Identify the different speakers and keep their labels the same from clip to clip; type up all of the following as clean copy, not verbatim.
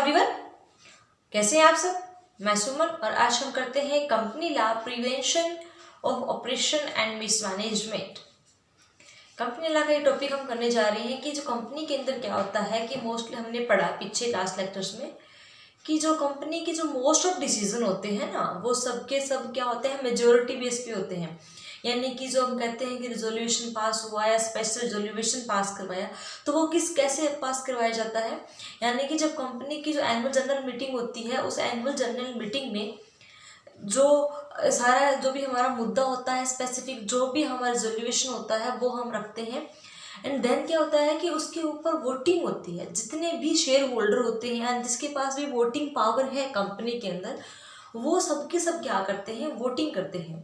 Speaker 1: Everyone, कैसे हैं आप सब। मैं सुमन और आज हम करते हैं company law prevention of operation and mismanagement. Company law का ये टॉपिक हम करने जा रहे हैं कि जो कंपनी के अंदर क्या होता है कि मोस्टली हमने पढ़ा पीछे लास्ट लेक्चर्स में कि जो कंपनी के जो मोस्ट ऑफ डिसीजन होते हैं ना वो सबके सब क्या होते हैं, मेजोरिटी बेस पे होते हैं। यानी कि जो हम कहते हैं कि रिजोल्यूशन पास हुआ या स्पेशल रिजोल्यूशन पास करवाया, तो वो कैसे पास करवाया जाता है। यानी कि जब कंपनी की जो एनुअल जनरल मीटिंग होती है, उस एनुअल जनरल मीटिंग में जो सारा जो भी हमारा मुद्दा होता है, स्पेसिफिक जो भी हमारा रिजोल्यूशन होता है वो हम रखते हैं। एंड देन क्या होता है कि उसके ऊपर वोटिंग होती है। जितने भी शेयर होल्डर होते हैं जिसके पास भी वोटिंग पावर है कंपनी के अंदर, वो सबके सब क्या करते हैं, वोटिंग करते हैं।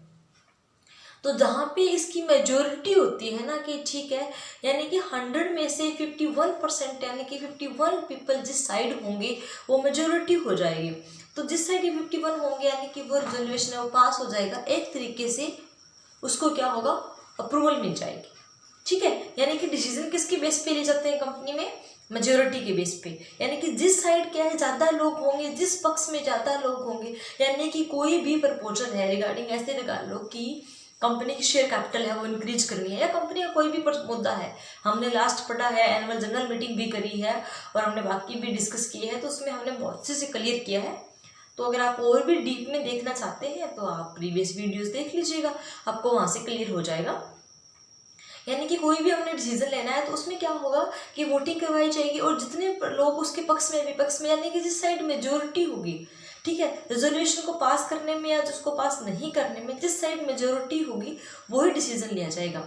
Speaker 1: तो जहाँ पे इसकी मेजोरिटी होती है ना कि ठीक है, यानी कि 100 में से 51% यानी कि 51 पीपल जिस साइड होंगे वो मेजोरिटी हो जाएगी। तो जिस साइड 51 होंगे यानी कि वो रिजोल्यूशन है वो पास हो जाएगा। एक तरीके से उसको क्या होगा, अप्रूवल मिल जाएगी। ठीक है, यानी कि डिसीजन किसके बेस पे ले जाते हैं कंपनी में, मेजोरिटी के बेस पे। यानी कि जिस साइड क्या है ज़्यादा लोग होंगे, जिस पक्ष में ज़्यादा लोग होंगे, यानी कि कोई भी प्रपोजल है रिगार्डिंग, ऐसे लगा लो कि कंपनी की शेयर कैपिटल है वो इंक्रीज करनी है, या कंपनी का कोई भी मुद्दा है। हमने लास्ट पढ़ा है, एनुअल जनरल मीटिंग भी करी है और हमने बाकी भी डिस्कस किए हैं, तो उसमें हमने बहुत से क्लियर किया है। तो अगर आप और भी डीप में देखना चाहते हैं तो आप प्रीवियस वीडियोस देख लीजिएगा, आपको वहाँ से क्लियर हो जाएगा। यानी कि कोई भी हमने डिसीजन लेना है तो उसमें क्या होगा कि वोटिंग करवाई जाएगी और जितने लोग उसके पक्ष में विपक्ष में, यानी कि जिस साइड मेजोरिटी होगी, ठीक है, रेजोल्यूशन को पास करने में या जिसको पास नहीं करने में, जिस साइड मेजोरिटी होगी वही डिसीजन लिया जाएगा।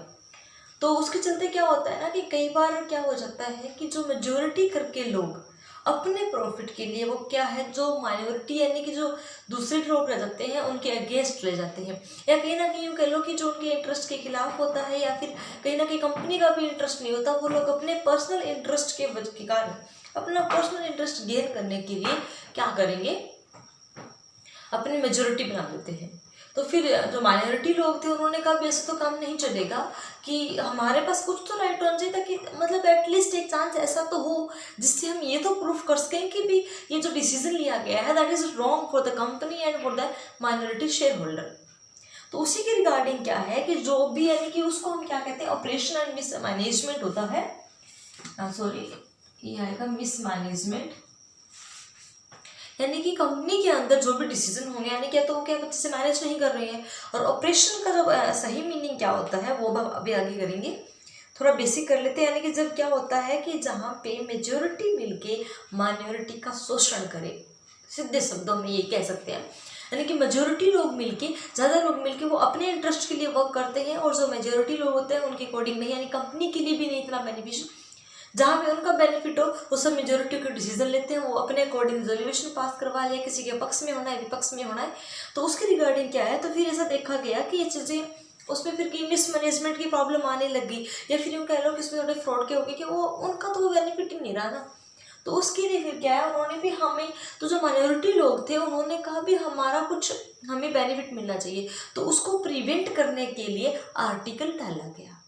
Speaker 1: तो उसके चलते क्या होता है ना कि कई बार क्या हो जाता है कि जो मेजोरिटी करके लोग अपने प्रॉफिट के लिए वो क्या है, जो माइनॉरिटी यानी कि जो दूसरे लोग रह जाते हैं उनके अगेंस्ट ले जाते हैं, या कहीं ना कहीं यूँ कह लो कि जो उनके इंटरेस्ट के खिलाफ होता है, या फिर कहीं ना कहीं कंपनी का भी इंटरेस्ट नहीं होता, वो लोग अपने पर्सनल इंटरेस्ट के कारण अपना पर्सनल इंटरेस्ट गेन करने के लिए क्या करेंगे, अपनी मेजोरिटी बना देते हैं। तो फिर जो माइनॉरिटी लोग थे उन्होंने कहा भी ऐसे तो काम नहीं चलेगा, कि हमारे पास कुछ तो राइट होना चाहिए ताकि मतलब एटलीस्ट एक चांस ऐसा तो हो जिससे हम ये तो प्रूफ कर सकें कि भी ये जो डिसीजन लिया गया है that is wrong for the company and for the minority share holder. तो उसी के रिगार्डिंग क्या है कि जो भी यानी कि उसको हम क्या कहते हैं, ऑपरेशन एंड मिसमैनेजमेंट होता है। सॉरी, ये आएगा मिसमैनेजमेंट। यानी कि कंपनी के अंदर जो भी डिसीजन होंगे, यानी क्या तो वो क्या अच्छे से मैनेज नहीं कर रही है। और ऑपरेशन का जो सही मीनिंग क्या होता है वो हम अभी आगे करेंगे। थोड़ा बेसिक कर लेते हैं। यानी कि जब क्या होता है कि जहाँ पे मेजोरिटी मिलके माइनॉरिटी का शोषण करे, सीधे शब्दों में ये कह सकते हैं। यानी कि मेजोरिटी लोग मिलके, ज़्यादा लोग मिलके वो अपने इंटरेस्ट के लिए वर्क करते हैं, और जो मेजोरिटी लोग होते हैं उनके अकॉर्डिंग नहीं, यानी कंपनी के लिए भी नहीं इतना बेनिफिशियल। जहाँ पे उनका बेनिफिट हो उस सब मेजोरिटी को डिसीजन लेते हैं, वो अपने अकॉर्डिंग रिजोल्यूशन पास करवा लिया, किसी के पक्ष में होना है विपक्ष में होना है। तो उसके रिगार्डिंग क्या है, तो फिर ऐसा देखा गया कि ये चीज़ें उसमें फिर कहीं मिसमैनेजमेंट की प्रॉब्लम आने लगी, या फिर यूँ कह लो कि इसमें थोड़े फ्रॉड के हो गए कि वो उनका तो वो बेनिफिट ही नहीं रहा ना। तो उसके लिए फिर क्या है, उन्होंने भी हमें, तो जो माइनॉरिटी लोग थे उन्होंने कहा भी हमारा कुछ हमें बेनिफिट मिलना चाहिए। तो उसको प्रिवेंट करने के लिए आर्टिकल डाला गया,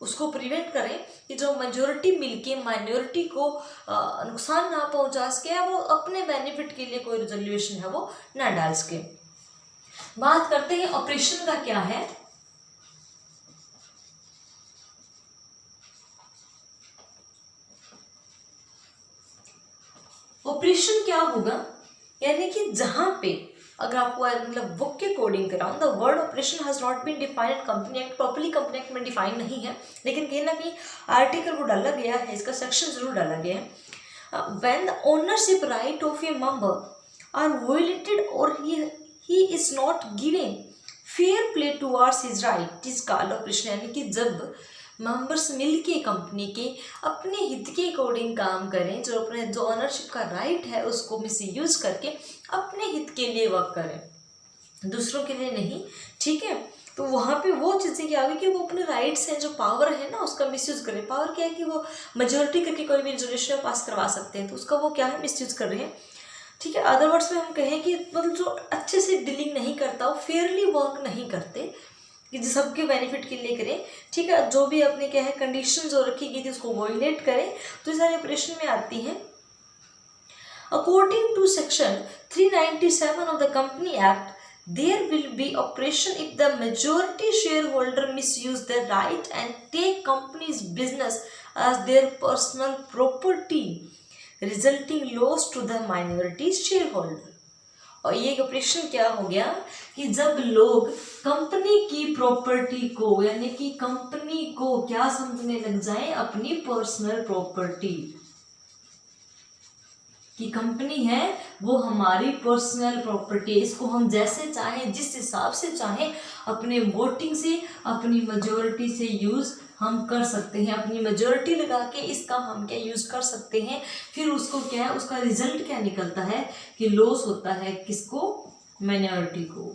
Speaker 1: उसको प्रिवेंट करें कि जो मेजोरिटी मिलके माइनॉरिटी को नुकसान ना पहुंचा सके, या वो अपने बेनिफिट के लिए कोई रिजोल्यूशन है वो ना डाल सके। बात करते हैं ऑपरेशन का क्या है। ऑपरेशन क्या होगा, यानी कि जहां पे अगर आपको मतलब बुक के कोडिंग कराऊं, the word operation has not been defined company act, properly company act में डिफाइन नहीं है, लेकिन कहीं ना कहीं आर्टिकल वो डाला गया है, इसका सेक्शन जरूर डाला गया है। When the ownership right of a member are violated और he is not giving fair play towards his right is called operation. यानी कि जब मेंबर्स मिलके कंपनी के अपने हित के अकॉर्डिंग काम करें, जो अपने जो ओनरशिप का राइट है उसको मिसयूज करके अपने हित के लिए वर्क करें, दूसरों के लिए नहीं। ठीक है, तो वहाँ पे वो चीज़ें क्या होगी कि वो अपने राइट्स हैं, जो पावर है ना उसका मिसयूज करें। पावर क्या है कि वो मेजोरिटी करके कोई भी रेजोल्यूशन पास करवा सकते हैं, तो उसका वो क्या है, मिसयूज कर रहे हैं। ठीक है, अदर वर्ड्स में हम कहें कि मतलब जो अच्छे से डीलिंग नहीं करता, वो फेयरली वर्क नहीं करते कि सबके बेनिफिट के लिए करें। ठीक है, जो भी अपने क्या है कंडीशन जो रखी गई थी उसको वॉयलेट करें, तो ये सारे ऑपरेशन में आती हैं। According to section 397 of the Company Act, there will be operation if the majority shareholder misuse their right and take company's business as their personal property, resulting loss to the minority shareholder. और ये operation क्या हो गया कि जब लोग company की property को यानी कि कंपनी को क्या समझने लग जाए, अपनी पर्सनल प्रॉपर्टी, कि कंपनी है वो हमारी पर्सनल प्रॉपर्टी है, इसको हम जैसे चाहें जिस हिसाब से चाहें अपने वोटिंग से अपनी मेजोरिटी से यूज हम कर सकते हैं, अपनी मेजोरिटी लगा के इसका हम क्या यूज कर सकते हैं। फिर उसको क्या है, उसका रिजल्ट क्या निकलता है कि लॉस होता है किसको, माइनॉरिटी को,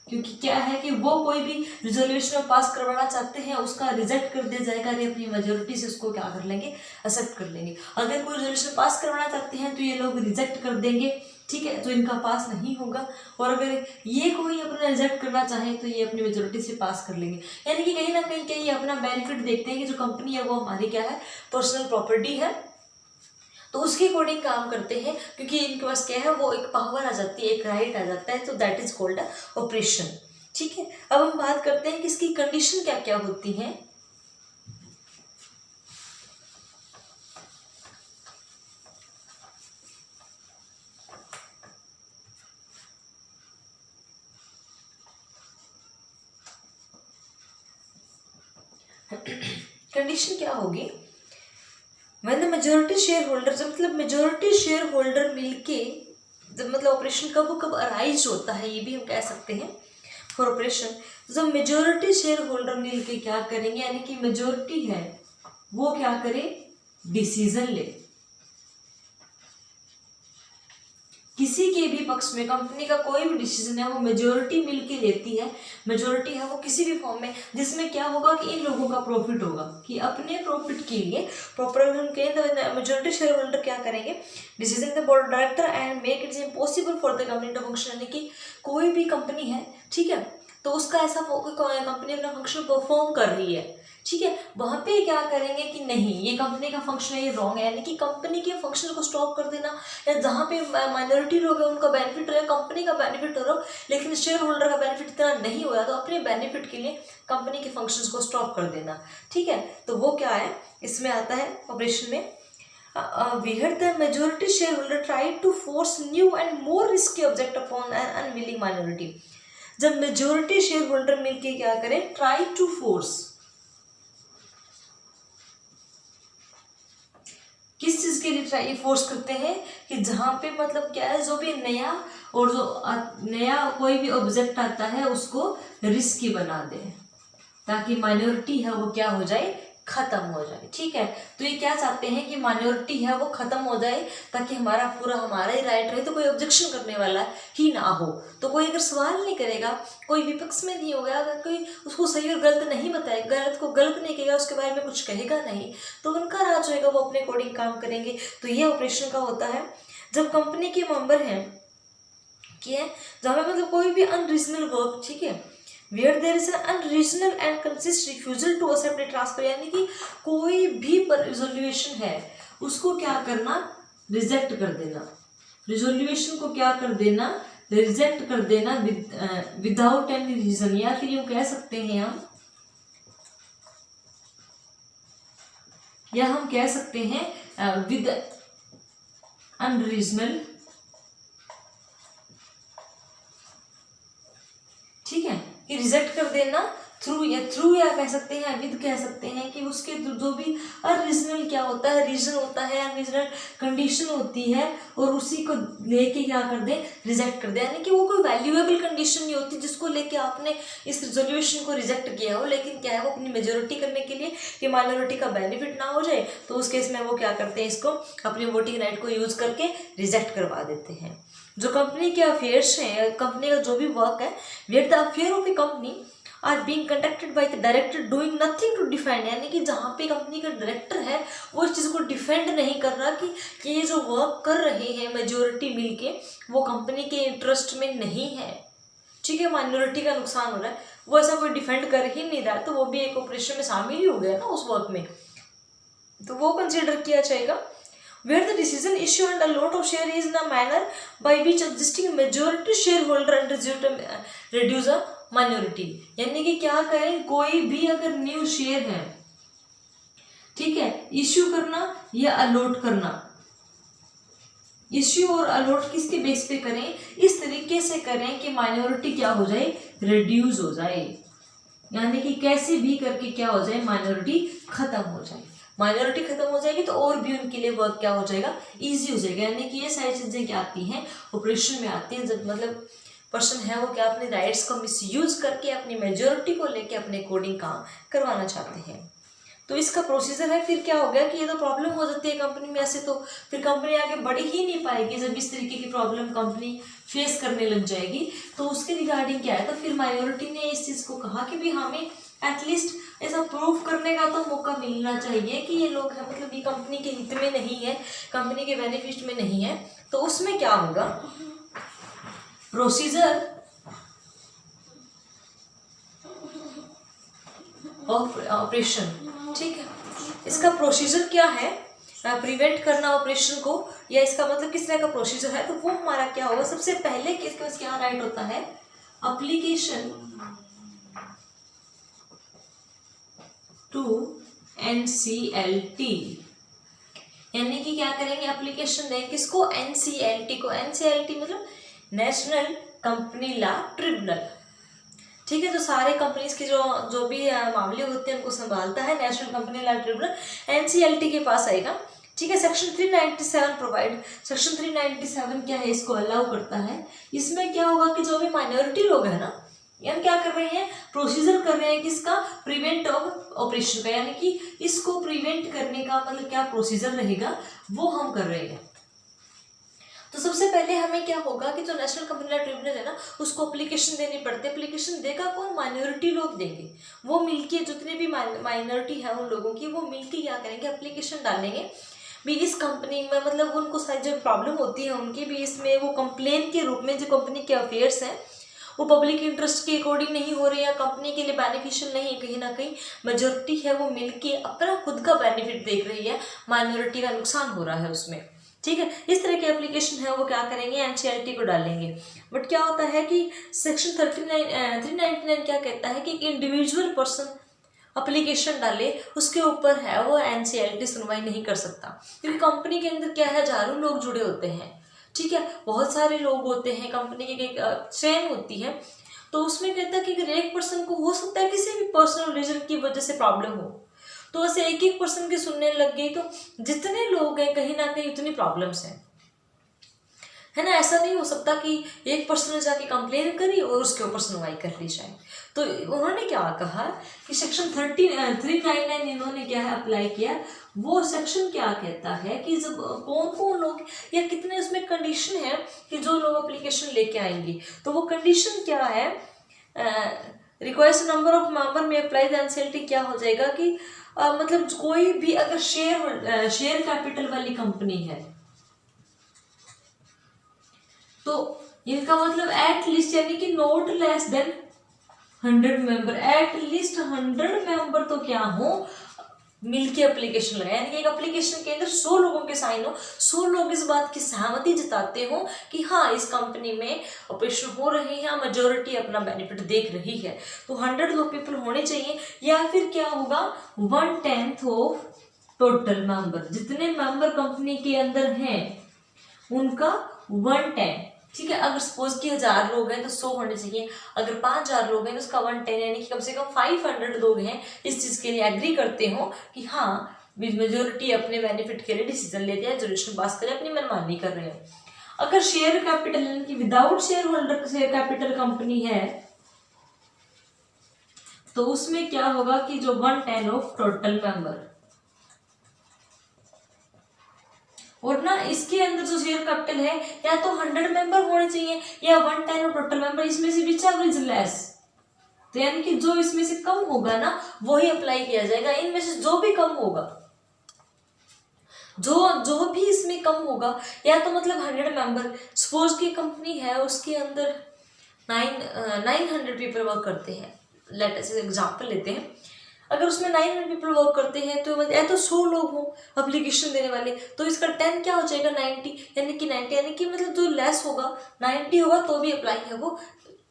Speaker 1: क्योंकि क्या है कि वो कोई भी रिजोल्यूशन में पास करवाना चाहते हैं उसका रिजेक्ट कर दिया जाएगा, अरे अपनी मेजोरिटी से उसको क्या कर लेंगे, एक्सेप्ट कर लेंगे। अगर कोई रिजोल्यूशन पास करवाना चाहते हैं तो ये लोग रिजेक्ट कर देंगे, ठीक है, तो इनका पास नहीं होगा। और अगर ये कोई अपना रिजेक्ट करना चाहे तो ये अपनी मेजोरिटी से पास कर लेंगे। यानी कि कहीं ना कहीं क्या ये अपना बेनिफिट देखते हैं कि जो कंपनी है वो हमारी क्या है, पर्सनल प्रॉपर्टी है, तो उसके अकॉर्डिंग काम करते हैं, क्योंकि इनके पास क्या है वो एक पावर आ जाती है, एक राइट आ जाता है, तो दैट इज कॉल्ड ऑपरेशन। ठीक है, अब हम बात करते हैं कि इसकी कंडीशन क्या क्या होती हैं। कंडीशन क्या होगी, when the majority shareholder, जब मतलब मेजोरिटी शेयर होल्डर मिलके, जब मतलब ऑपरेशन कब कब अराइज होता है ये भी हम कह सकते हैं फॉर ऑपरेशन, जब मेजोरिटी शेयर होल्डर मिलके क्या करेंगे, यानी कि मेजोरिटी है वो क्या करे, डिसीजन ले, किसी के भी पक्ष में कंपनी का कोई भी डिसीजन है वो मेजोरिटी मिलके लेती है, मेजोरिटी है वो किसी भी फॉर्म में, जिसमें क्या होगा कि इन लोगों का प्रॉफिट होगा, कि अपने प्रॉफिट के लिए प्रॉपर हम कहें मेजोरिटी शेयर होल्डर क्या करेंगे, decision the board of director and make it impossible for the company to function, यानी कि कोई भी कंपनी है, ठीक है, तो उसका ऐसा कंपनी अपना फंक्शन परफॉर्म कर रही है, ठीक है, वहां पे क्या करेंगे कि नहीं ये कंपनी का फंक्शन है, ये रॉन्ग है, यानी कि कंपनी के फंक्शन को स्टॉप कर देना, या जहाँ पे माइनॉरिटी लोग हैं उनका बेनिफिट रहे, कंपनी का बेनिफिट हो रहा, लेकिन शेयर होल्डर का बेनिफिट इतना नहीं हुआ, तो अपने बेनिफिट के लिए कंपनी के फंक्शंस को स्टॉप कर देना, ठीक है, तो वो क्या है इसमें आता है ऑपरेशन में, where the majority shareholder tried to force new and more risky object upon an unwilling minority, जब मेजोरिटी शेयर होल्डर मिलके क्या करें, ट्राई टू फोर्स, किस चीज के लिए ट्राई फोर्स करते हैं कि जहां पे मतलब क्या है, जो भी नया और जो नया कोई भी ऑब्जेक्ट आता है उसको रिस्की बना दे, ताकि माइनॉरिटी है वो क्या हो जाए, खत्म हो जाए, ठीक है, तो ये क्या चाहते हैं कि माइनॉरिटी है वो खत्म हो जाए, ताकि हमारा ही राइट रहे, तो कोई ऑब्जेक्शन करने वाला ही ना हो, तो कोई अगर सवाल नहीं करेगा, कोई विपक्ष में नहीं होगा, अगर कोई उसको सही और गलत नहीं बताएगा, गलत को गलत नहीं कहेगा, उसके बारे में कुछ कहेगा नहीं, तो उनका राज होएगा, वो अपने अकॉर्डिंग काम करेंगे। तो ये ऑपरेशन का होता है जब कंपनी के मेंबर हैं कि जहाँ पे मतलब कोई भी अनरीजनल वर्क, ठीक है, where there is an unreasonable and consist refusal to accept a transfer, यानी कि कोई भी रिजोल्यूशन है उसको क्या करना, रिजेक्ट कर देना, रिजोल्यूशन को क्या कर देना, रिजेक्ट कर देना विदाउट एनी रीजन, या फिर यूँ कह सकते हैं हम कह सकते हैं विद अनरीजनल, ठीक है, कि रिजेक्ट कर देना थ्रू या कह सकते हैं विद, कह सकते हैं कि उसके जो भी अनरीजनल क्या होता है, रीजन होता है, अनरीजनल कंडीशन होती है, और उसी को लेके क्या कर दे, रिजेक्ट कर दे, यानी कि वो कोई वैल्यूएबल कंडीशन नहीं होती जिसको लेके आपने इस रिजोल्यूशन को रिजेक्ट किया हो, लेकिन क्या है वो अपनी मेजोरिटी करने के लिए कि माइनॉरिटी का बेनिफिट ना हो जाए, तो उस केस में वो क्या करते हैं, इसको अपनी वोटिंग राइट को यूज करके रिजेक्ट करवा देते हैं। जो कंपनी के अफेयर्स हैं, कंपनी का जो भी वर्क है, where the affair of a company are being conducted by the director doing nothing to defend, यानी कि जहाँ पे कंपनी का डायरेक्टर है वो इस चीज़ को डिफेंड नहीं कर रहा कि ये जो वर्क कर रहे हैं मेजोरिटी मिलके वो कंपनी के इंटरेस्ट में नहीं है, ठीक है, माइनॉरिटी का नुकसान हो रहा है, वो ऐसा कोई डिफेंड कर ही नहीं रहा, तो वो भी एक ऑपरेशन में शामिल ही हो गया ना उस वर्क में, तो वो कंसिडर किया जाएगा। where the decision issue and allot of share is in a manner by which existing majority shareholder and reduce a minority। यानी कि क्या करें, कोई भी अगर न्यू शेयर है, ठीक है, इश्यू करना या अलॉट करना, इश्यू और अलॉट किसके बेस पे करें, इस तरीके से करें कि माइनॉरिटी क्या हो जाए, रिड्यूस हो जाए, यानी कि कैसे भी करके क्या हो जाए, माइनॉरिटी खत्म हो जाए। माइनॉरिटी खत्म हो जाएगी तो और भी उनके लिए वर्क क्या हो जाएगा, इजी हो जाएगा। यानी कि ये सारी चीजें क्या आती हैं, ऑपरेशन में आती हैं, जब मतलब पर्सन है वो क्या अपने राइट्स को मिसयूज करके अपनी मेजोरिटी को लेके अपने अकॉर्डिंग काम करवाना चाहते हैं। तो इसका प्रोसीजर है। फिर क्या हो गया कि ये तो प्रॉब्लम हो जाती है कंपनी में, ऐसे तो फिर कंपनी आगे बढ़ ही नहीं पाएगी जब इस तरीके की प्रॉब्लम कंपनी फेस करने लग जाएगी। तो उसके रिगार्डिंग क्या है, तो फिर माइनॉरिटी ने इस चीज़ को कहा कि भी हमें एटलीस्ट ऐसा प्रूफ करने का तो मौका मिलना चाहिए कि ये लोग हैं, मतलब ये कंपनी के हित में नहीं है, कंपनी के बेनिफिट में नहीं है। तो उसमें क्या होगा, प्रोसीजर ऑफ ऑपरेशन, ठीक है, इसका प्रोसीजर क्या है, प्रिवेंट करना ऑपरेशन को, या इसका मतलब किस तरह का प्रोसीजर है, तो वो हमारा क्या होगा, सबसे पहले किसके पास क्या राइट होता है, अप्लीकेशन टू NCLT, यानी कि क्या करेंगे, एप्लीकेशन दें किसको, NCLT को। NCLT मतलब नेशनल कंपनी लॉ ट्रिब्यूनल, ठीक है। तो सारे कंपनीज के जो भी मामले होते हैं उनको संभालता है national company law tribunal, NCLT के पास आएगा, ठीक है। सेक्शन 397 प्रोवाइड, सेक्शन 397 क्या है, इसको अलाउ करता है। इसमें क्या होगा कि जो भी माइनॉरिटी लोग हैं ना, हम क्या कर रहे हैं, प्रोसीजर कर रहे हैं किसका, प्रिवेंट ऑफ ऑपरेशन का, यानी कि इसको प्रिवेंट करने का मतलब क्या प्रोसीजर रहेगा वो हम कर रहे हैं। तो सबसे पहले हमें क्या होगा कि जो नेशनल कंपनी लॉ ट्रिब्यूनल है ना, उसको एप्लीकेशन देनी पड़ती है। एप्लीकेशन देगा कौन, माइनॉरिटी लोग देंगे, वो मिलके जितने भी माइनॉरिटी है उन लोगों की, वो मिलके क्या करेंगे, एप्लीकेशन डालेंगे भी इस कंपनी में, मतलब उनको सारी जो प्रॉब्लम होती है उनकी भी इसमें वो कंप्लेन के रूप में, जो कंपनी के अफेयर्स हैं वो पब्लिक इंटरेस्ट के अकॉर्डिंग नहीं हो रही है, कंपनी के लिए बेनिफिशियल नहीं है, कहीं ना कहीं मेजोरिटी है वो मिलके अपना खुद का बेनिफिट देख रही है, माइनॉरिटी का नुकसान हो रहा है उसमें, ठीक है। इस तरह के एप्लीकेशन है वो क्या करेंगे, NCLT को डालेंगे। बट क्या होता है कि सेक्शन 399 क्या कहता है कि एक इंडिविजुअल पर्सन एप्लीकेशन डाले उसके ऊपर है वो NCLT सुनवाई नहीं कर सकता, क्योंकि कंपनी के अंदर क्या है, हजारों लोग जुड़े होते हैं, ठीक है, बहुत सारे लोग होते हैं, कंपनी की एक चेन होती है। तो उसमें कहता है कि अगर एक पर्सन को हो सकता है किसी भी पर्सनल रीजन की वजह से प्रॉब्लम हो, तो ऐसे एक एक पर्सन की सुनने लग गई तो जितने लोग हैं कहीं ना कहीं उतनी प्रॉब्लम्स हैं, है ना। ऐसा नहीं हो सकता कि एक पर्सन ने जाके कंप्लेन करी और उसके ऊपर सुनवाई कर ली जाए। तो उन्होंने क्या कहा कि सेक्शन 399 इन्होंने क्या है अप्लाई किया, वो सेक्शन क्या कहता है कि जब कौन कौन लोग या कितने उसमें कंडीशन है कि जो लोग एप्लीकेशन लेके आएंगे, तो वो कंडीशन क्या है, रिक्वायर्स नंबर ऑफ मेंबर में अप्लाई द NCLT क्या हो जाएगा कि मतलब कोई भी अगर शेयर कैपिटल वाली कंपनी है तो इनका मतलब एट लीस्ट, यानी कि not less than 100 member, at least 100 member तो क्या हो मिलके एप्लीकेशन लगाए, यानी कि एक एप्लीकेशन के अंदर 100 लोगों के साइन हो, 100 लोग इस बात की सहमति जताते हो कि हाँ इस कंपनी में ऑपरेशन हो रहे हैं, मेजोरिटी अपना बेनिफिट देख रही है, तो 100 लोग पीपल होने चाहिए। या फिर क्या होगा, 1/10 ऑफ टोटल मेंबर, जितने मेंबर कंपनी के अंदर हैं उनका 1/10, ठीक है। अगर सपोज कि 1000 लोग हैं तो 100 होने चाहिए, अगर 5000 लोग हैं तो उसका 1/10, यानी कि कम से कम 500 लोग हैं इस चीज़ के लिए एग्री करते हो कि हाँ मेजोरिटी अपने बेनिफिट के लिए डिसीजन लेते हैं, रेजोल्यूशन पास करें, अपनी मनमानी कर रहे हैं। अगर शेयर कैपिटल यानी कि without share holder share capital company है तो उसमें क्या होगा कि जो 1/10 ऑफ टोटल मेंबर, और ना इसके अंदर जो शेयर कैपिटल है या तो 100 मेंबर होने चाहिए या 1/10 ऑफ टोटल मेंबर, इसमें से विच एवर इज लेस, तो यानी कि जो इसमें से कम होगा ना वही अप्लाई किया जाएगा। इनमें से जो भी कम होगा, जो भी इसमें कम होगा, या तो मतलब 100 मेंबर, सपोज की कंपनी है उसके अंदर 900 पीपल वर्क करते हैं, लेट अस एग्जांपल लेते हैं, अगर उसमें 900 पीपल वर्क करते हैं तो या तो 100 लोग हों एप्लीकेशन देने वाले, तो इसका 10 क्या हो जाएगा 90, यानी कि मतलब जो लेस होगा 90 होगा तो भी अप्लाई है वो,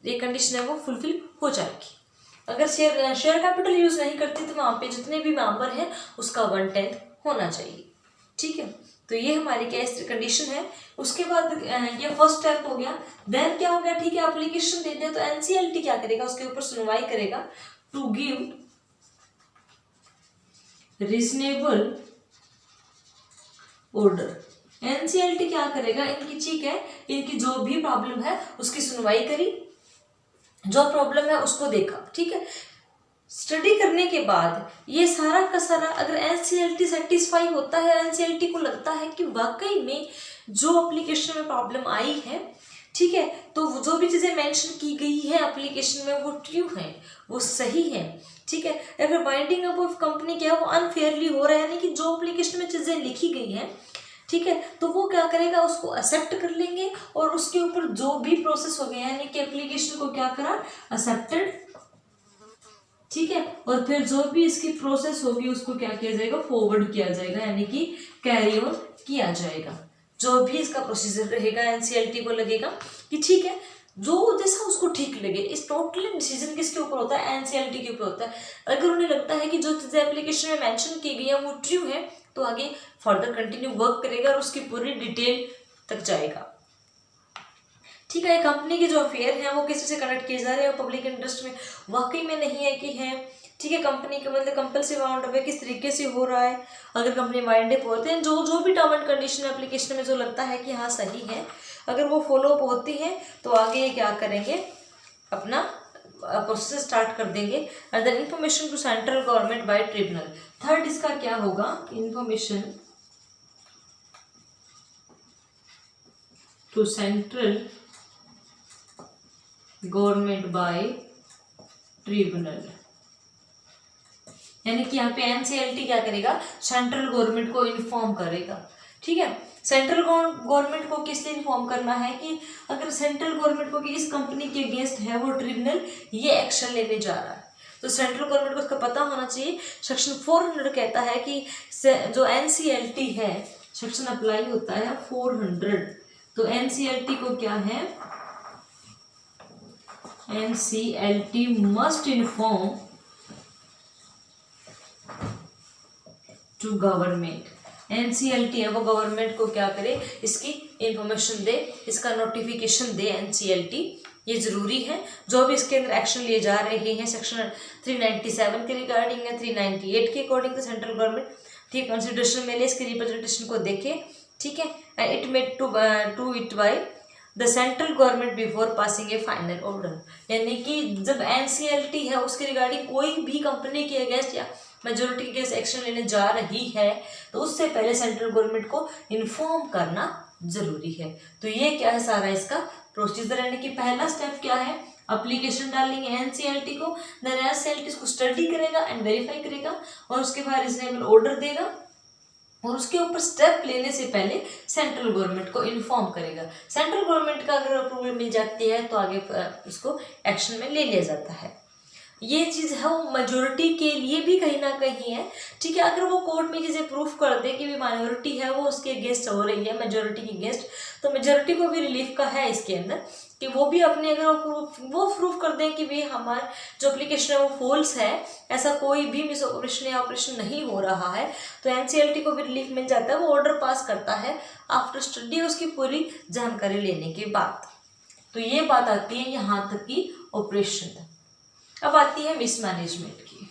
Speaker 1: ये कंडीशन है वो फुलफिल हो जाएगी। अगर शेयर कैपिटल यूज नहीं करती तो वहाँ पे जितने भी मेंबर हैं उसका 1/10 होना चाहिए। ठीक है, तो ये हमारी क्या कंडीशन है। उसके बाद ये फर्स्ट स्टेप हो गया। देन क्या हो गया, ठीक है एप्लीकेशन दे दिया तो एनसीएलटी क्या करेगा, उसके ऊपर सुनवाई करेगा to give reasonable order. NCLT क्या करेगा, इनकी ठीक है, इनकी जो भी प्रॉब्लम है उसकी सुनवाई करी, जो प्रॉब्लम है उसको देखा। ठीक है, स्टडी करने के बाद ये सारा का सारा अगर एनसीएलटी सेटिस्फाई होता है, एनसीएलटी को लगता है कि वाकई में जो एप्लीकेशन में प्रॉब्लम आई है, ठीक है, तो जो भी चीज़ें मेंशन की गई है एप्लीकेशन में वो ट्रू है, वो सही है। ठीक है, अगर बाइंडिंग अप ऑफ कंपनी क्या है वो अनफेयरली हो रहा है, यानी कि जो एप्लीकेशन में चीज़ें लिखी गई हैं, ठीक है, तो वो क्या करेगा, उसको एक्सेप्ट कर लेंगे और उसके ऊपर जो भी प्रोसेस हो गया यानी कि एप्लीकेशन को क्या करा, एक्सेप्टेड। ठीक है, और फिर जो भी इसकी प्रोसेस होगी उसको क्या किया जाएगा, फॉरवर्ड किया जाएगा, यानी कि कैरी ऑन किया जाएगा। जो भी इसका प्रोसीजर रहेगा एनसीएलटी को लगेगा कि ठीक है, जो जैसा उसको ठीक लगे। इस टोटली डिसीजन किसके ऊपर होता है, एनसीएलटी के ऊपर होता है। अगर उन्हें लगता है कि जो चीज़ें एप्लीकेशन में मेंशन की गई है वो ट्रू है तो आगे फर्दर कंटिन्यू वर्क करेगा और उसकी पूरी डिटेल तक जाएगा। ठीक है, कंपनी के जो अफेयर हैं वो किसी से कनेक्ट किए जा रहे हैं, पब्लिक इंटरेस्ट में वाकई में नहीं है कि हैं। ठीक है, कंपनी के मतलब कंपल्सिव वाउंड अप किस तरीके से हो रहा है, अगर कंपनी वाइंड अप होते हैं, जो भी टर्म एंड कंडीशन एप्लीकेशन में जो लगता है कि हाँ सही है, अगर वो फॉलो अप होती है तो आगे क्या करेंगे, अपना प्रोसेस स्टार्ट कर देंगे। Other information to central government by tribunal. Third इसका क्या होगा, information to central government by tribunal, यानी कि यहाँ पे एनसीएलटी क्या करेगा, सेंट्रल गवर्नमेंट को इन्फॉर्म करेगा। ठीक है, सेंट्रल गवर्नमेंट को किस लिए इन्फॉर्म करना है कि अगर सेंट्रल गवर्नमेंट को कि इस कंपनी के अगेंस्ट है वो ट्रिब्यूनल ये एक्शन लेने जा रहा है, तो सेंट्रल गवर्नमेंट को उसका पता होना चाहिए। सेक्शन 400 कहता है कि जो एनसीएलटी है, सेक्शन अप्लाई होता है 400, तो एनसीएलटी को क्या है, NCLT must inform to government. NCLT है वो गवर्नमेंट को क्या करे, इसकी इंफॉर्मेशन दे, इसका नोटिफिकेशन दे एनसीएलटी, ये जरूरी है। जो भी इसके अंदर एक्शन लिए जा रहे हैं सेक्शन 397 के रिगार्डिंग है, 398 के अकॉर्डिंग टू सेंट्रल गवर्नमेंट, ठीक, कंसिडरेशन में ले, इसकी रिप्रेजेंटेशन को देखे। ठीक है, it made to it by the central government before passing a final order, यानी कि जब एनसीएलटी है उसके रिगार्डिंग कोई भी कंपनी के अगेंस्ट या मेजोरिटी के अगेंस्ट एक्शन लेने जा रही है तो उससे पहले सेंट्रल गवर्नमेंट को इन्फॉर्म करना जरूरी है। तो ये क्या है सारा इसका प्रोसीजर, यानी कि पहला स्टेप क्या है, एप्लीकेशन डालेंगे एनसीएलटी को, देन एनसीएलटी इसको स्टडी करेगा एंड वेरीफाई करेगा और उसके बाद रीजनेबल ऑर्डर देगा और उसके ऊपर स्टेप लेने से पहले सेंट्रल गवर्नमेंट को इन्फॉर्म करेगा। सेंट्रल गवर्नमेंट का अगर अप्रूवल मिल जाती है तो आगे इसको एक्शन में ले लिया जाता है। ये चीज़ है वो मेजोरिटी के लिए भी कहीं ना कहीं है। ठीक है, अगर वो कोर्ट में चीज़ें प्रूफ कर दे कि भी माइनॉरिटी है वो उसके अगेंस्ट हो रही है मेजोरिटी के अगेंस्ट, तो मेजोरिटी को भी रिलीफ का है इसके अंदर कि वो भी अपने अगर वो प्रूफ कर दें कि भी हमारा जो एप्लीकेशन है वो फॉल्स है, ऐसा कोई भी मिस ऑपरेशन या ऑपरेशन नहीं हो रहा है, तो एनसीएलटी को भी रिलीफ मिल जाता है। वो ऑर्डर पास करता है आफ्टर स्टडी उसकी पूरी जानकारी लेने के बाद। तो ये बात आती है यहाँ तक की ऑपरेशन। अब आती है मिसमैनेजमेंट की।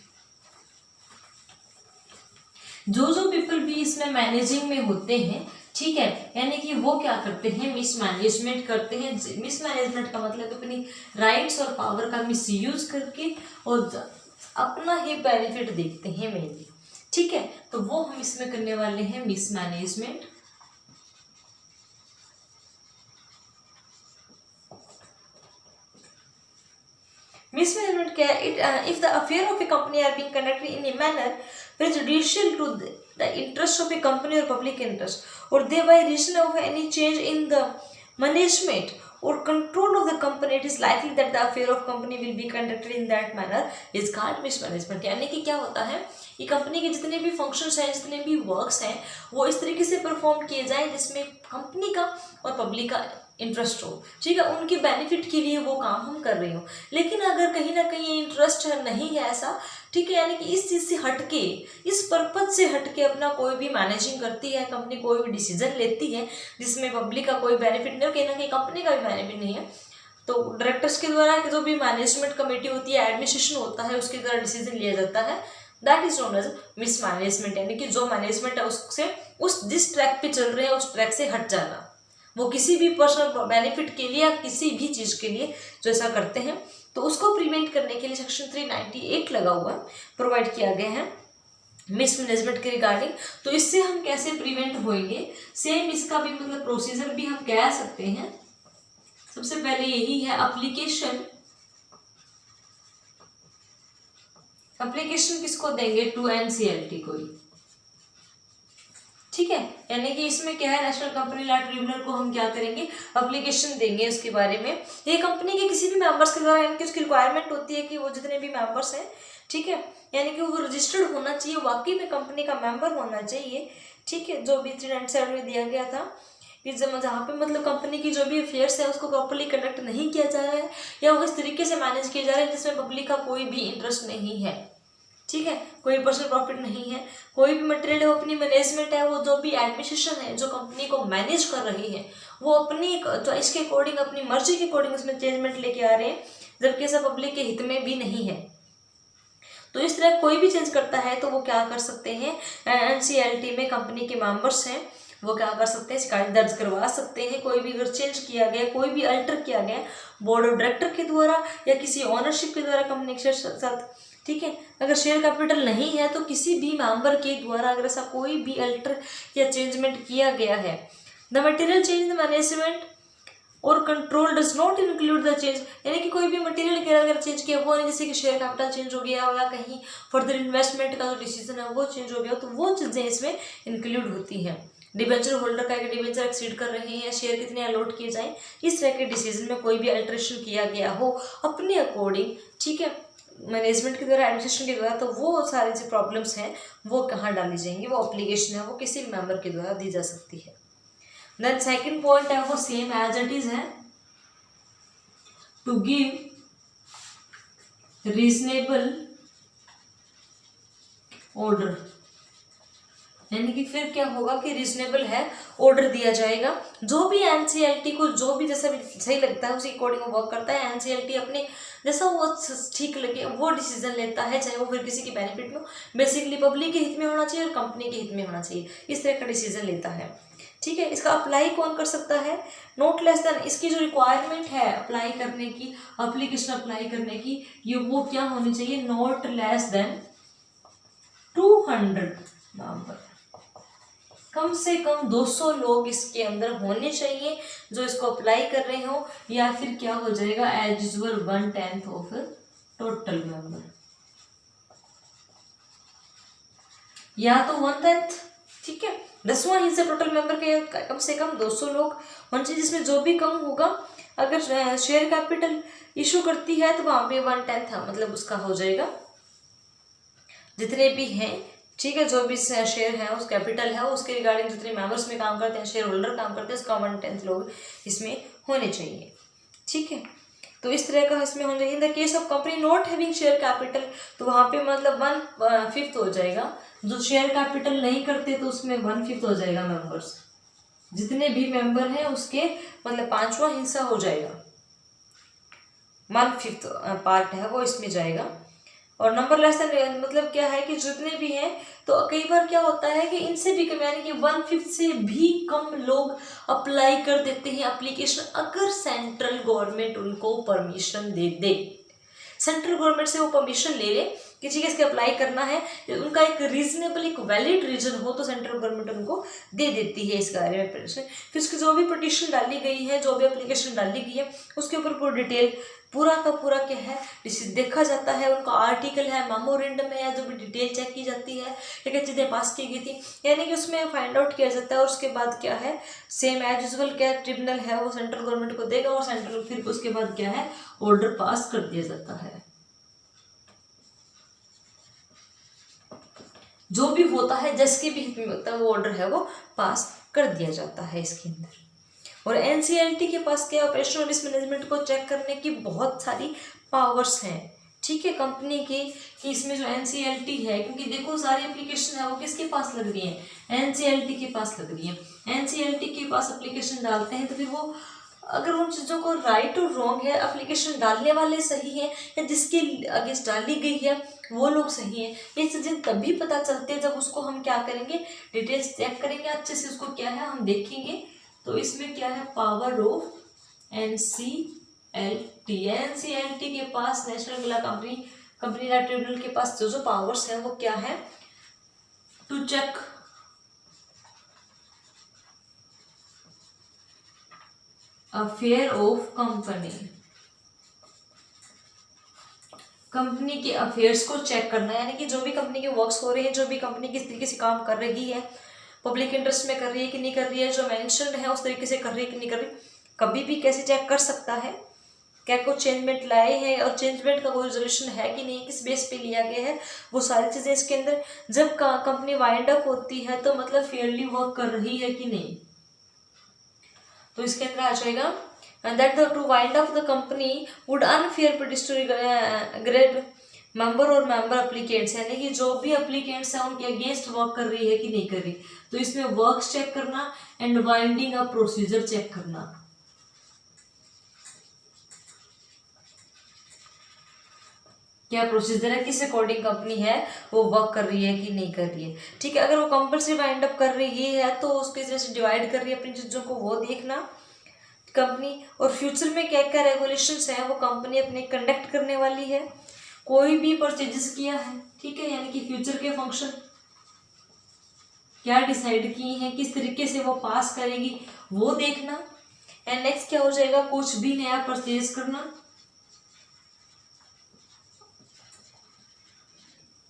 Speaker 1: जो पीपल भी इसमें मैनेजिंग में होते हैं, ठीक है, यानी कि वो क्या करते हैं, मिसमैनेजमेंट करते हैं। मिसमैनेजमेंट का मतलब अपनी राइट्स और पावर का मिसयूज करके और अपना ही बेनिफिट देखते हैं मेनली। ठीक है, तो वो हम इसमें करने वाले हैं मिसमैनेजमेंट। Mismanagement क्या है, if the affair of a company are being conducted in a manner prejudicial to the interest of a company or public interest, or thereby reason of any change in the management or control of the company, it is likely that the affair of company will be conducted in that manner is called mismanagement। यानी कि क्या होता है, ये company के जितने भी functions हैं, जितने भी वर्क्स हैं, वो इस तरीके से परफॉर्म किए जाएं जिसमें कंपनी का और पब्लिक का इंटरेस्ट हो, ठीक है, उनके बेनिफिट के लिए वो काम हम कर रहे हो। लेकिन अगर कहीं ना कहीं ये इंटरेस्ट नहीं है ऐसा, ठीक है, यानी कि इस चीज़ से हटके, इस पर्पज से हटके अपना कोई भी मैनेजिंग करती है कंपनी, कोई भी डिसीजन लेती है जिसमें पब्लिक का कोई बेनिफिट नहीं हो, कहीं ना कहीं कंपनी का भी बेनिफिट नहीं है, तो डायरेक्टर्स के द्वारा जो भी मैनेजमेंट कमेटी होती है, एडमिनिस्ट्रेशन होता है, उसके द्वारा डिसीजन लिया जाता है, that is known as mismanagement. यानी कि जो मैनेजमेंट है उससे, उस जिस ट्रैक पे चल रहे हैं उस ट्रैक से हट जाना, वो किसी भी पर्सनल बेनिफिट के लिए या किसी भी चीज़ के लिए जो ऐसा करते हैं, तो उसको प्रिवेंट करने के लिए सेक्शन 398 लगा हुआ है, प्रोवाइड किया गया है मिसमैनेजमेंट के रिगार्डिंग। तो इससे हम कैसे प्रिवेंट होंगे, सेम इसका भी मतलब प्रोसीजर भी हम कह सकते हैं। सबसे पहले यही है एप्लीकेशन किसको देंगे, टू NCLT को ही, ठीक है। यानी कि इसमें क्या है, नेशनल कंपनी लॉ ट्रिब्यूनल को हम क्या करेंगे, एप्लीकेशन देंगे उसके बारे में। ये कंपनी के किसी भी मेंबर्स के द्वारा, यानी कि उसकी रिक्वायरमेंट होती है कि वो जितने भी मेंबर्स हैं, ठीक है, यानी कि वो रजिस्टर्ड होना चाहिए, वाकई में कंपनी का मेंबर होना चाहिए, ठीक है, जो भी 397 में दिया गया था कि जहाँ पे मतलब कंपनी की जो भी अफेयर्स है उसको प्रॉपर्ली कंडक्ट नहीं किया जा रहा है, या वो इस तरीके से मैनेज किया जा रहा है जिसमें पब्लिक का कोई भी इंटरेस्ट नहीं है, ठीक है, कोई पर्सनल प्रॉफिट नहीं है, कोई भी मटेरियल अपनी मैनेजमेंट है, वो जो भी एडमिनिस्ट्रेशन है जो कंपनी को मैनेज कर रही है, वो अपनी चॉइस के अकॉर्डिंग, अपनी मर्जी के अकॉर्डिंग उसमें चेंजमेंट लेके आ रहे हैं, जबकि ऐसा पब्लिक के हित में भी नहीं है। तो इस तरह कोई भी चेंज करता है तो वो क्या कर सकते हैं, NCLT में कंपनी के मेंबर्स हैं वो क्या कर सकते हैं, शिकायत दर्ज करवा सकते हैं। कोई भी अगर चेंज किया गया, कोई भी अल्टर किया गया बोर्ड ऑफ डायरेक्टर के द्वारा या किसी ओनरशिप के द्वारा कंपनी के साथ, ठीक है, अगर शेयर कैपिटल नहीं है तो किसी भी मेंबर के द्वारा अगर ऐसा कोई भी अल्टर या चेंजमेंट किया गया है, the material change the management और control does not include the change, यानी कि कोई भी मटेरियल के अगर चेंज किया वो नहीं, जैसे कि शेयर कैपिटल चेंज हो गया या कहीं फर्दर इन्वेस्टमेंट का जो डिसीजन है वो चेंज हो गया, तो वो चीज़ें इसमें इंक्लूड होती हैं। डिबेंचर होल्डर का डिबेंचर एक्सीड कर रहे हैं, शेयर कितने अलॉट किए जाएं, इस तरह के डिसीजन में कोई भी अल्ट्रेशन किया गया हो अपने अकॉर्डिंग, ठीक है, मैनेजमेंट के द्वारा, एडमिनिस्ट्रेशन के द्वारा, तो वो सारी जो प्रॉब्लम्स हैं वो कहाँ डाली जाएंगी, वो एप्लीकेशन है वो किसी भी मेंबर के द्वारा दी जा सकती है। देन सेकंड पॉइंट है वो सेम एज इट इज है, टू गिव रीजनेबल ऑर्डर, यानी कि फिर क्या होगा कि रीजनेबल है ऑर्डर दिया जाएगा, जो भी NCLT को जो भी जैसा भी सही लगता है उसी अकॉर्डिंग वर्क करता है। NCLT अपने जैसा वो ठीक लगे वो डिसीजन लेता है, चाहे वो फिर किसी के बेनिफिट में हो, बेसिकली पब्लिक के हित में होना चाहिए और कंपनी के हित में होना चाहिए, इस तरह का डिसीजन लेता है, ठीक है। इसका अप्लाई कौन कर सकता है, नॉट लेस देन, इसकी जो रिक्वायरमेंट है अप्लाई करने की, एप्लीकेशन अप्लाई करने की, ये वो क्या होनी चाहिए, नॉट लेस देन 200 मेंबर, कम से कम 200 लोग इसके अंदर होने चाहिए जो इसको अप्लाई कर रहे हो, या फिर क्या हो जाएगा as usual 1/10 of total member, या तो 1/10, ठीक है, 10वां हिस्सा टोटल मेंबर के कम से कम 200 लोग होने चाहिए, जिसमें जो भी कम होगा, अगर शेयर कैपिटल इशू करती है तो वहां पे 1/10 मतलब उसका हो जाएगा, जितने भी हैं, ठीक है, जो भी शेयर है उस कैपिटल है उसके रिगार्डिंग जितने मेंबर्स में काम करते हैं, शेयर होल्डर काम करते हैं, उसका 1/10 लोग इसमें होने चाहिए, ठीक है। तो इस तरह का इसमें होना चाहिए। In the case of company not having share capital, तो वहाँ पे मतलब 1/5 हो जाएगा, जो शेयर कैपिटल नहीं करते तो उसमें 1/5 हो जाएगा मेंबर्स, जितने भी मेंबर हैं उसके मतलब 5वां हिस्सा हो जाएगा, 1/5 पार्ट है वो इसमें जाएगा। और नंबर लेस देन मतलब क्या है कि जितने भी हैं, तो कई बार क्या होता है कि इनसे भी कम, यानी कि 1/5 से भी कम लोग अप्लाई कर देते हैं एप्लीकेशन, अगर सेंट्रल गवर्नमेंट उनको परमिशन दे दे, सेंट्रल गवर्नमेंट से वो परमिशन ले ले कि ठीक है इसके अप्लाई करना है, उनका एक रीजनेबल एक वैलिड रीजन हो तो सेंट्रल गवर्नमेंट उनको दे देती है इस बारे में। फिर उसकी जो भी पिटीशन डाली गई है, जो भी एप्लीकेशन डाली गई है, उसके ऊपर पूरी डिटेल पूरा का पूरा क्या है देखा जाता है, उनका आर्टिकल है, मेमोरेंडम है, या जो भी डिटेल चेक की जाती है, क्या क्या चीज़ें पास की गई थी, यानी कि उसमें फाइंड आउट किया जाता है। और उसके बाद क्या है सेम एज यूजुअल क्या ट्रिब्यूनल है वो सेंट्रल गवर्नमेंट को देगा और सेंट्रल फिर उसके बाद क्या है ऑर्डर पास कर दिया जाता है। जो भी होता है जिसके भी हित में होता है वो ऑर्डर है वो पास कर दिया जाता है इसके अंदर। और एनसीएलटी के पास क्या ऑपरेशनल रिस्क मैनेजमेंट को चेक करने की बहुत सारी पावर्स हैं, ठीक है, कंपनी की, कि इसमें जो एनसीएलटी है, क्योंकि देखो सारी एप्लीकेशन है वो किसके पास लग रही है, एनसीएलटी के पास लग रही है। एनसीएलटी के पास एप्लीकेशन डालते हैं तो फिर वो अगर उन चीज़ों को राइट और रॉन्ग है, एप्लीकेशन डालने वाले सही है या जिसके अगेंस्ट डाली गई है वो लोग सही हैं, ये चीज़ें तभी पता चलती है जब उसको हम क्या करेंगे डिटेल्स चेक करेंगे अच्छे से, उसको क्या है हम देखेंगे। तो इसमें क्या है पावर ऑफ एनसीएलटी, एनसीएलटी के पास national law company law tribunal के पास जो जो पावर्स है वो क्या है to check affair of company के अफेयर्स को चेक करना, यानी कि जो भी कंपनी के वर्क्स हो रहे हैं, जो भी कंपनी किस तरीके से काम कर रही है, पब्लिक इंटरेस्ट में कर रही है कि नहीं कर रही है, जो मेंशन्ड है उस तरीके से कर रही है कि नहीं कर रही, कभी भी कैसे चेक कर सकता है, क्या कोई चेंजमेंट लाए हैं और चेंजमेंट का कोई रेजोल्यूशन है कि नहीं, किस बेस पे लिया गया है, वो सारी चीज़ें इसके अंदर। जब कंपनी वाइंड अप होती है तो मतलब फेयरली वर्क कर रही है कि नहीं, तो इसके अंदर आ जाएगा that the to wind up the company would unfair practice to grade member और मेंबर एप्लीकेंट्स, यानी कि जो भी एप्लीकेंट्स हैं उनके अगेंस्ट वर्क कर रही है कि नहीं कर रही, तो इसमें वर्क चेक करना and winding up procedure check करना। क्या प्रोसीजर है, किस अकॉर्डिंग कंपनी है वो वर्क कर रही है कि नहीं कर रही है, ठीक है। अगर वो कंपल्सरी वाइंड अप कर रही है तो उसके वजह से डिवाइड कर रही है अपनी चीज़ों को, वो देखना कंपनी। और फ्यूचर में क्या क्या रेगुलेशंस हैं वो कंपनी अपने कंडक्ट करने वाली है, कोई भी परचेजेस किया है, ठीक है, यानी कि फ्यूचर के फंक्शन क्या डिसाइड किए हैं, किस तरीके से वो पास करेगी वो देखना। एंड नेक्स्ट क्या हो जाएगा कुछ भी नया परचेज करना,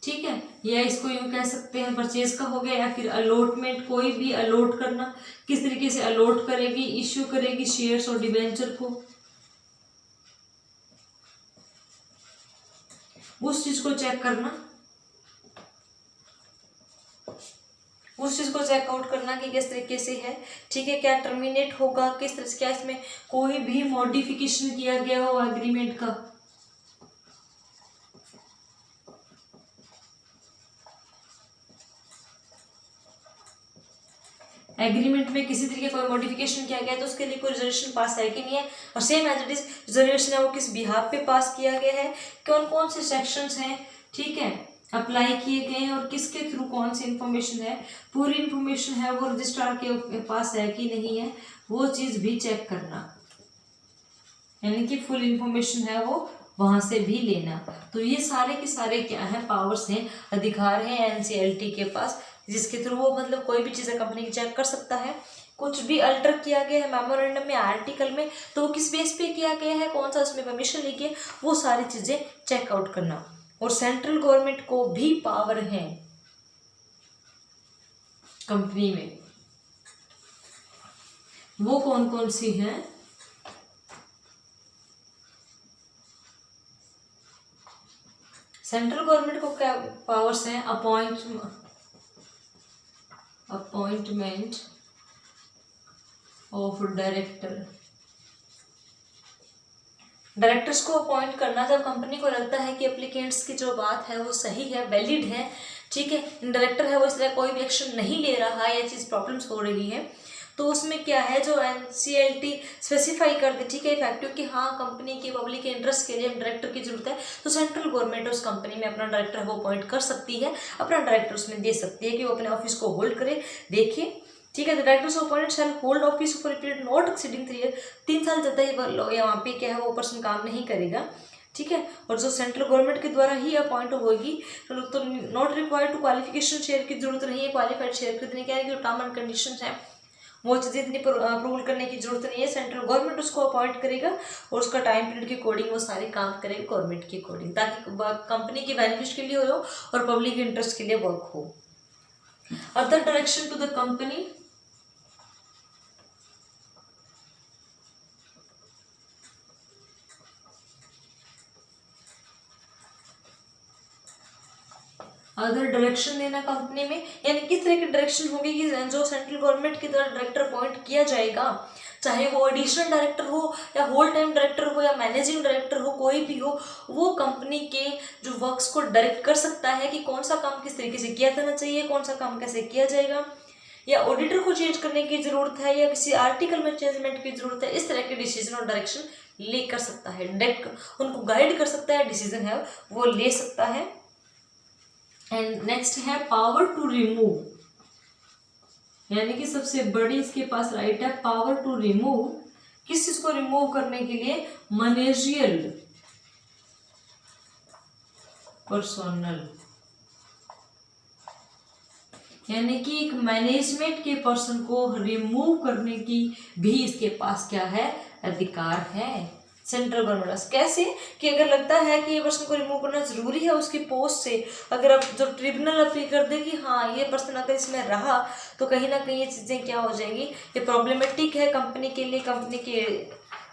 Speaker 1: ठीक है, या इसको यूं कह सकते हैं परचेज का हो गया, या फिर अलॉटमेंट, कोई भी अलॉट करना, किस तरीके से अलॉट करेगी, इश्यू करेगी शेयर्स और डिबेंचर को, उस चीज को चेक करना, उस चीज को चेकआउट करना कि किस तरीके से है, ठीक है, क्या टर्मिनेट होगा, किस तरह से, क्या इसमें कोई भी मॉडिफिकेशन किया गया हो एग्रीमेंट का, एग्रीमेंट में किसी तरीके कोई मॉडिफिकेशन किया गया है तो उसके लिए कोई रिजोल्यूशन पास है कि नहीं है, और same as it is resolution है वो किस बिहाफ पे पास किया गया है, कौन कौन से सेक्शंस हैं, ठीक है, अप्लाई किए गए हैं और किसके थ्रू कौन सी इन्फॉर्मेशन है, पूरी इन्फॉर्मेशन है वो रजिस्ट्रार के पास है कि नहीं है, वो चीज़ भी चेक करना, यानी कि फुल इन्फॉर्मेशन है वो वहां से भी लेना। तो ये सारे के सारे क्या है पावर्स हैं, अधिकार हैं एनसीएलटी के पास, जिसके थ्रू वो मतलब कोई भी चीज़ कंपनी की चेक कर सकता है। कुछ भी अल्टर किया गया है मेमोरेंडम में, आर्टिकल में, तो वो किस बेस पे किया गया है, कौन सा उसमें परमिशन ली गई, वो सारी चीज़ें चेकआउट करना। और सेंट्रल गवर्नमेंट को भी पावर है कंपनी में, वो कौन कौन सी हैं, सेंट्रल गवर्नमेंट को क्या पावर्स हैं, अपॉइंटमेंट ऑफ डायरेक्टर्स को अपॉइंट करना जब कंपनी को लगता है कि एप्लीकेंट्स की जो बात है वो सही है, वैलिड है, ठीक है, डायरेक्टर है वो इस तरह कोई भी एक्शन नहीं ले रहा है, ये चीज़ प्रॉब्लम्स हो रही है, तो उसमें क्या है जो एनसीएलटी स्पेसिफाई कर दे, ठीक है, इफेक्टिव कि हाँ कंपनी के पब्लिक के इंटरेस्ट के लिए डायरेक्टर की जरूरत है, तो सेंट्रल गवर्नमेंट उस कंपनी में अपना डायरेक्टर वो अपॉइंट कर सकती है, अपना डायरेक्टर उसमें दे सकती है कि वो अपने ऑफिस को होल्ड करे, देखे, ठीक है। The directors appointed shall hold office for a period not exceeding 3 year, 3 साल ज़्यादा ही वहाँ पे क्या है वो पर्सन काम नहीं करेगा, ठीक है। और जो सेंट्रल गवर्नमेंट के द्वारा ही अपॉइंट होगी तो not required to qualification share की जरूरत नहीं है, क्वालिफाइड शेयर खरीदने के जो टर्म एंड कंडीशन है वो चीज़ें इतनी अप्रूवल करने की जरूरत नहीं है, सेंट्रल गवर्नमेंट उसको अपॉइंट करेगा और उसका टाइम पीरियड के अकॉर्डिंग वो सारे काम करेगा गवर्नमेंट के अकॉर्डिंग, ताकि कंपनी के बेनिफिट के लिए हो और पब्लिक इंटरेस्ट के लिए वर्क हो। Other direction to the company, अगर डायरेक्शन देना कंपनी में, यानी किस तरह की डायरेक्शन होगी कि जो सेंट्रल गवर्नमेंट की द्वारा डायरेक्टर अपॉइंट किया जाएगा, चाहे वो एडिशनल डायरेक्टर हो या होल टाइम डायरेक्टर हो या मैनेजिंग डायरेक्टर हो, कोई भी हो, वो कंपनी के जो वर्क्स को डायरेक्ट कर सकता है कि कौन सा काम किस तरीके से किया जाना चाहिए, कौन सा काम कैसे किया जाएगा, या ऑडिटर को चेंज करने की जरूरत है या किसी आर्टिकल में चेंजमेंट की जरूरत है। इस तरह के डिसीजन और डायरेक्शन ले कर सकता है, डायरेक्ट उनको गाइड कर सकता है, डिसीजन है वो ले सकता है। एंड नेक्स्ट है पावर टू रिमूव, यानी कि सबसे बड़ी इसके पास राइट है पावर टू रिमूव। किस चीज को रिमूव करने के लिए? मैनेजियल पर्सोनल, यानी कि एक मैनेजमेंट के पर्सन को रिमूव करने की भी इसके पास क्या है? अधिकार है सेंट्रल गवर्नमेंट। कैसे? कि अगर लगता है कि ये पर्सन को रिमूव करना जरूरी है उसकी पोस्ट से, अगर अब जो ट्रिब्यूनल अपील कर दे कि हाँ ये पर्सन अगर इसमें रहा तो कहीं ना कहीं ये चीज़ें क्या हो जाएंगी, ये प्रॉब्लमेटिक है कंपनी के लिए, कंपनी के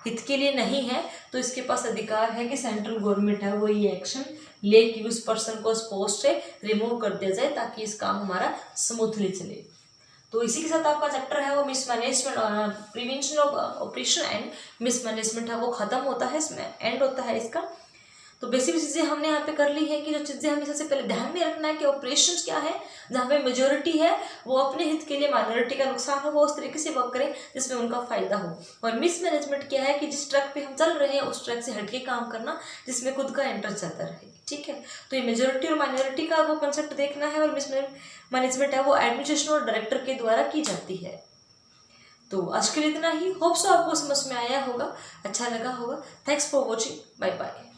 Speaker 1: हित के लिए नहीं है, तो इसके पास अधिकार है कि सेंट्रल गवर्नमेंट है वो ये एक्शन ले कि उस पर्सन को उस पोस्ट से रिमूव कर दिया जाए ताकि इस काम हमारा स्मूथली चले। तो इसी के साथ आपका चैप्टर है वो mismanagement, prevention of operation and mismanagement है वो खत्म होता है, इसमें एंड होता है इसका। तो बेसिक चीज़ें हमने यहाँ पे कर ली है कि जो चीज़ें हमें सबसे पहले ध्यान में रखना है कि ऑपरेशंस क्या है, जहाँ पे मेजोरिटी है वो अपने हित के लिए माइनॉरिटी का नुकसान हो वो उस तरीके से वर्क करें जिसमें उनका फायदा हो। और मिसमैनेजमेंट क्या है कि जिस ट्रैक पे हम चल रहे हैं उस ट्रैक से हटके काम करना जिसमें खुद का इंटरेस्ट ज़्यादा रहे। ठीक है, तो ये मेजोरिटी और माइनॉरिटी का वो कंसेप्ट देखना है। और मिसमैनेजमेंट है वो एडमिनिस्ट्रेशन और डायरेक्टर के द्वारा की जाती है। तो आज के लिए इतना ही। होप सो आपको समझ में आया होगा, अच्छा लगा होगा। Thanks for watching, bye bye.